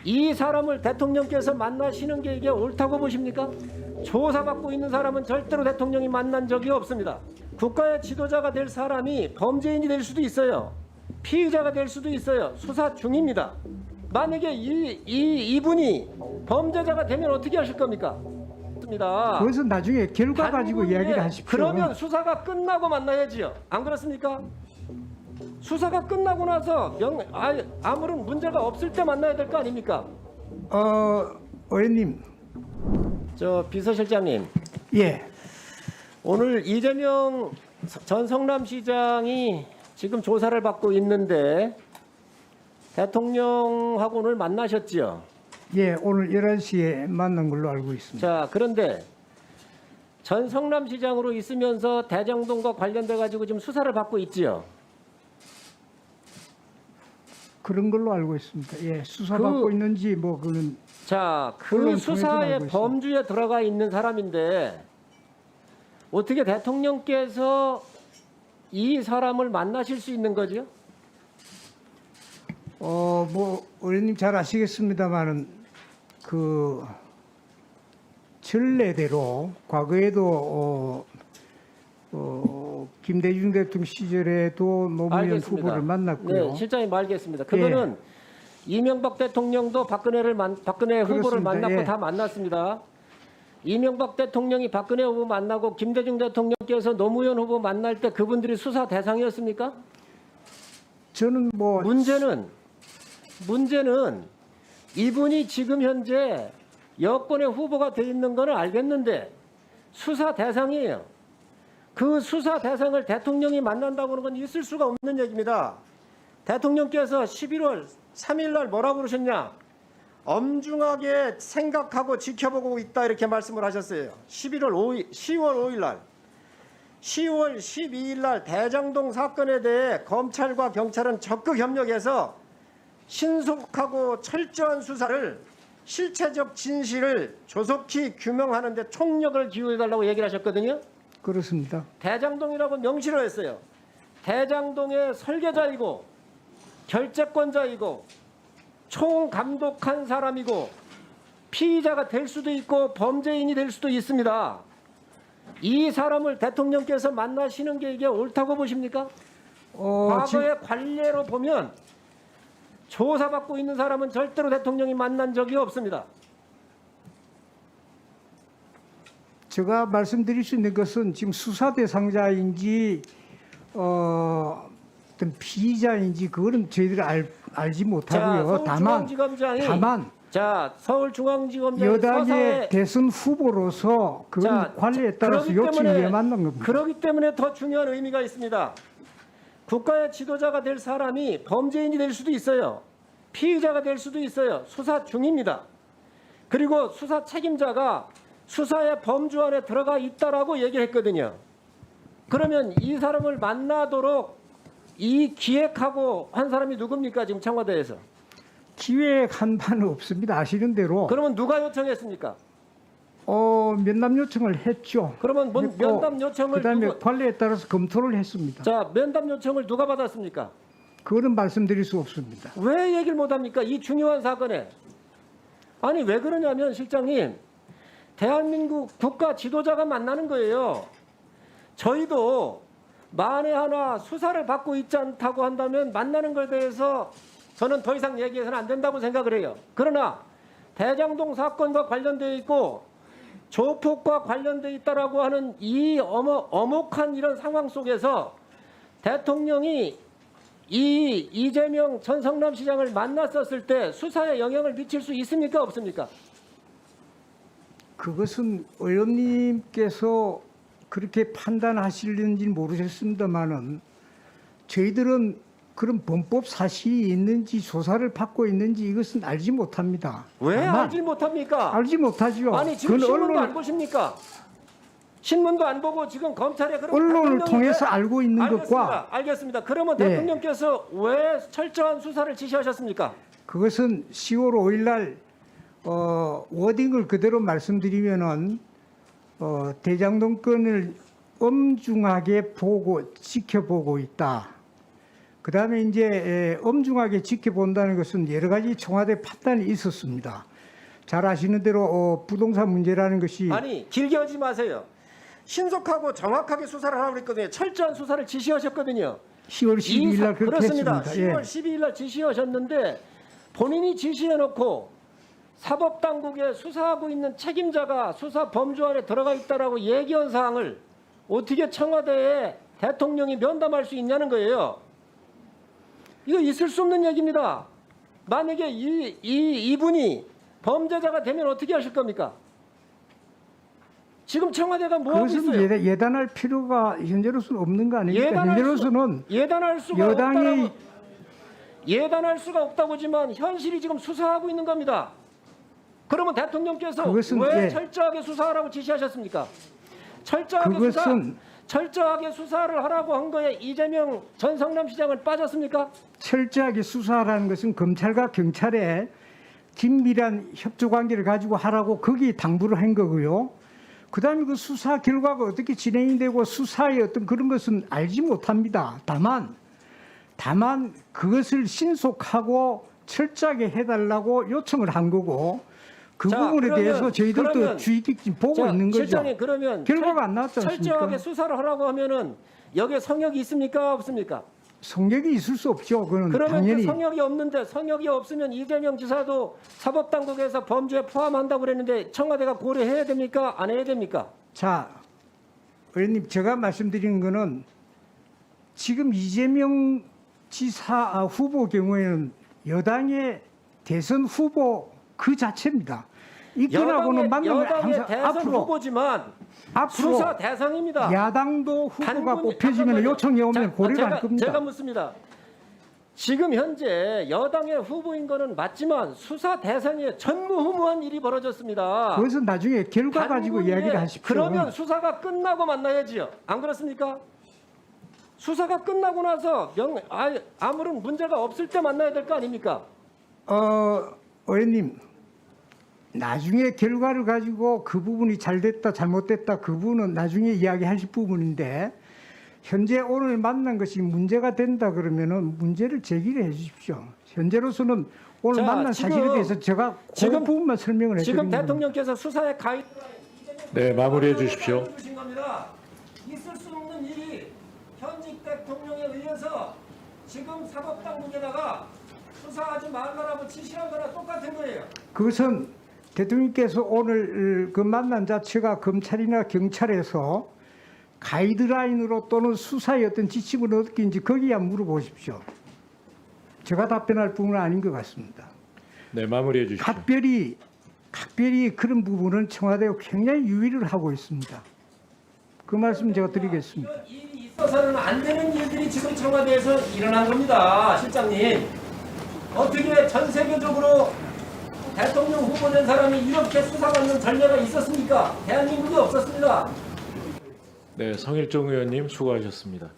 이 사람을 대통령께서 만나시는 게 이게 옳다고 보십니까? 조사받고 있는 사람은 절대로 대통령이 만난 적이 없습니다. 국가의 지도자가 될 사람이 범죄인이 될 수도 있어요. 피의자가 될 수도 있어요. 수사 중입니다. 만약에 이분이 범죄자가 되면 어떻게 하실 겁니까? 그것은 나중에 결과 가지고 단군에 이야기를 하십시오. 그러면 수사가 끝나고 만나야지요. 안 그렇습니까? 수사가 끝나고 나서 아무런 문제가 없을 때 만나야 될 거 아닙니까? 의원님. 저 비서실장님. 예. 오늘 이재명 전 성남시장이 지금 조사를 받고 있는데 대통령하고 오늘 만나셨지요? 예, 오늘 11시에 만난 걸로 알고 있습니다. 자, 그런데 전 성남시장으로 있으면서 대장동과 관련돼 가지고 지금 수사를 받고 있지요? 그런 걸로 알고 있습니다. 예, 수사받고 있는지 뭐 그건 자, 그 언론 통해서 수사의 알고 있습니다. 범주에 들어가 있는 사람인데 어떻게 대통령께서 이 사람을 만나실 수 있는 거죠? 뭐 의원님 잘 아시겠습니다만은 그 전례대로 과거에도 김대중 대통령 시절에도 노무현 알겠습니다. 후보를 만났고요. 네, 실장님 알겠습니다. 그거는 이명박 대통령도 박근혜 후보를 그렇습니다. 만났고 예. 다 만났습니다. 이명박 대통령이 박근혜 후보 만나고 김대중 대통령께서 노무현 후보 만날 때 그분들이 수사 대상이었습니까? 저는 뭐 문제는 이분이 지금 현재 여권의 후보가 돼 있는 거는 알겠는데 수사 대상이에요. 그 수사 대상을 대통령이 만난다고 하는 건 있을 수가 없는 얘기입니다. 대통령께서 11월 3일 날 뭐라고 그러셨냐? 엄중하게 생각하고 지켜보고 있다 이렇게 말씀을 하셨어요. 10월 5일 날. 10월 12일 날 대장동 사건에 대해 검찰과 경찰은 적극 협력해서 신속하고 철저한 수사를 실체적 진실을 조속히 규명하는 데 총력을 기울여달라고 얘기를 하셨거든요. 그렇습니다. 대장동이라고 명시를 했어요. 대장동의 설계자이고 결재권자이고 총감독한 사람이고 피의자가 될 수도 있고 범죄인이 될 수도 있습니다. 이 사람을 대통령께서 만나시는 게 이게 옳다고 보십니까? 과거의 관례로 보면 조사받고 있는 사람은 절대로 대통령이 만난 적이 없습니다. 제가 말씀드릴 수 있는 것은 지금 수사 대상자인지 어떤 피의자인지 그거는 저희들이 알지 못하고요. 다만 서울중앙지검장이 여당의 서사에 대선 후보로서 그건 관리에 따라서 요청에 만난 겁니다. 그렇기 때문에 더 중요한 의미가 있습니다. 국가의 지도자가 될 사람이 범죄인이 될 수도 있어요. 피의자가 될 수도 있어요. 수사 중입니다. 그리고 수사 책임자가 수사의 범주 안에 들어가 있다라고 얘기했거든요. 그러면 이 사람을 만나도록 이 기획하고 한 사람이 누굽니까? 지금 청와대에서. 기획한 바는 없습니다. 아시는 대로. 그러면 누가 요청했습니까? 면담 요청을 했죠. 그러면 면담 요청을 그다음에 관리에 따라서 검토를 했습니다. 자, 면담 요청을 누가 받았습니까? 그거는 말씀드릴 수 없습니다. 왜 얘기를 못합니까? 이 중요한 사건에. 아니 왜 그러냐면 실장님, 대한민국 국가 지도자가 만나는 거예요. 저희도 만에 하나 수사를 받고 있지 않다고 한다면 만나는 것에 대해서 저는 더 이상 얘기해서는 안 된다고 생각을 해요. 그러나 대장동 사건과 관련되어 있고 조폭과 관련되어 있다라고 하는 이 엄혹한 이런 상황 속에서 대통령이 이 이재명 전 성남시장을 만났었을 때 수사에 영향을 미칠 수 있습니까? 없습니까? 그것은 의원님께서 그렇게 판단하시는지는 모르겠습니다만은 저희들은 그런 범법 사실이 있는지 조사를 받고 있는지 이것은 알지 못합니다. 왜 알지 못합니까? 알지 못하죠. 아니 지금 신문도 안 보십니까? 신문도 안 보고 지금 검찰에 그런 언론을 통해서 알고 있는 것과 알겠습니다. 그러면 대통령께서 왜 철저한 수사를 지시하셨습니까? 그것은 10월 5일 날 워딩을 그대로 말씀드리면은 대장동 건을 엄중하게 보고 지켜보고 있다. 그다음에 이제 엄중하게 지켜본다는 것은 여러 가지 청와대 판단이 있었습니다. 잘 아시는 대로 부동산 문제라는 것이 아니 길게 하지 마세요. 신속하고 정확하게 수사를 하라고 그랬거든요. 철저한 수사를 지시하셨거든요. 10월 12일 날 그렇게 그렇습니다. 했습니다. 10월 12일 날 지시하셨는데 본인이 지시해놓고 사법당국에 수사하고 있는 책임자가 수사 범주 안에 들어가 있다라고 얘기한 사항을 어떻게 청와대에 대통령이 면담할 수 있냐는 거예요. 이거 있을 수 없는 얘기입니다. 만약에 이분이 범죄자가 되면 어떻게 하실 겁니까? 지금 청와대가 뭐 하고 있어요? 그것은 예단할 필요가 현재로서는 없는 거 아닙니까? 현재로서는 예단할 수가 여당이 없다고 예단할 수가 없다고지만 현실이 지금 수사하고 있는 겁니다. 그러면 대통령께서 그것은 왜 철저하게 수사하라고 지시하셨습니까? 철저하게 수사를 하라고 한 거에 이재명 전 성남시장은 빠졌습니까? 철저하게 수사하라는 것은 검찰과 경찰의 긴밀한 협조 관계를 가지고 하라고 거기 당부를 한 거고요. 그다음에 그 수사 결과가 어떻게 진행이 되고 수사의 어떤 그런 것은 알지 못합니다. 다만 그것을 신속하고 철저하게 해달라고 요청을 한 거고 그 자, 부분에 대해서 저희들도 그러면 주의 깊게 보고 자, 있는 거죠. 실장님 그러면 결과가 안 나왔지 않습니까? 철저하게 수사를 하라고 하면은 여기에 성역이 있습니까? 없습니까? 성격이 있을 수 없죠. 그건 그러면 당연히. 그 성역이 없는데 성역이 없으면 이재명 지사도 사법당국에서 범죄에 포함한다고 그랬는데 청와대가 고려해야 됩니까? 안 해야 됩니까? 자, 의원님 제가 말씀드리는 거는 지금 이재명 지사 후보 경우에는 여당의 대선 후보 그 자체입니다. 이건하고는 만나면 여당의 항상 대선 후보지만 수사 대상입니다. 야당도 후보가 단군이- 뽑혀지면 잠깐만요. 요청이 오면 자, 고려를 할 겁니다. 제가 묻습니다. 지금 현재 여당의 후보인 거는 맞지만 수사 대상에 전무후무한 일이 벌어졌습니다. 그것은 나중에 결과 가지고 단군이 이야기를 하십시오. 그러면 수사가 끝나고 만나야지요. 안 그렇습니까? 수사가 끝나고 나서 아무런 문제가 없을 때 만나야 될 거 아닙니까? 의원님 나중에 결과를 가지고 그 부분이 잘 됐다 잘못됐다 그 부분은 나중에 이야기하실 부분인데 현재 오늘 만난 것이 문제가 된다 그러면은 문제를 제기를 해 주십시오. 현재로서는 오늘 자, 만난 지금- 사실에 대해서 제가 그 지금- 부분만 설명을 지금 해드리는 겁니다. 대통령께서 수사에 가입 네, 마무리해 주십시오. 주신 겁니다. 있을 수 없는 일이 현직 대통령에 의해서 지금 사법당국에다가 수사하지 말라고 지시한 거나 똑같은 거예요. 그것은 대통령께서 오늘 그 만난 자체가 검찰이나 경찰에서 가이드라인으로 또는 수사의 어떤 지침을 어떻게 인지 거기에 물어보십시오. 제가 답변할 부분은 아닌 것 같습니다. 네, 마무리해 주십시오. 각별히 그런 부분은 청와대가 굉장히 유의를 하고 있습니다. 그 말씀 제가 드리겠습니다. 이런 일이 있어서는 안 되는 일들이 지금 청와대에서 일어난 겁니다, 실장님. 어떻게 전 세계적으로 대통령 후보 된 사람이 이렇게 수사받는 전례가 있었습니까? 대한민국에 없었습니다. 네, 성일종 의원님 수고하셨습니다.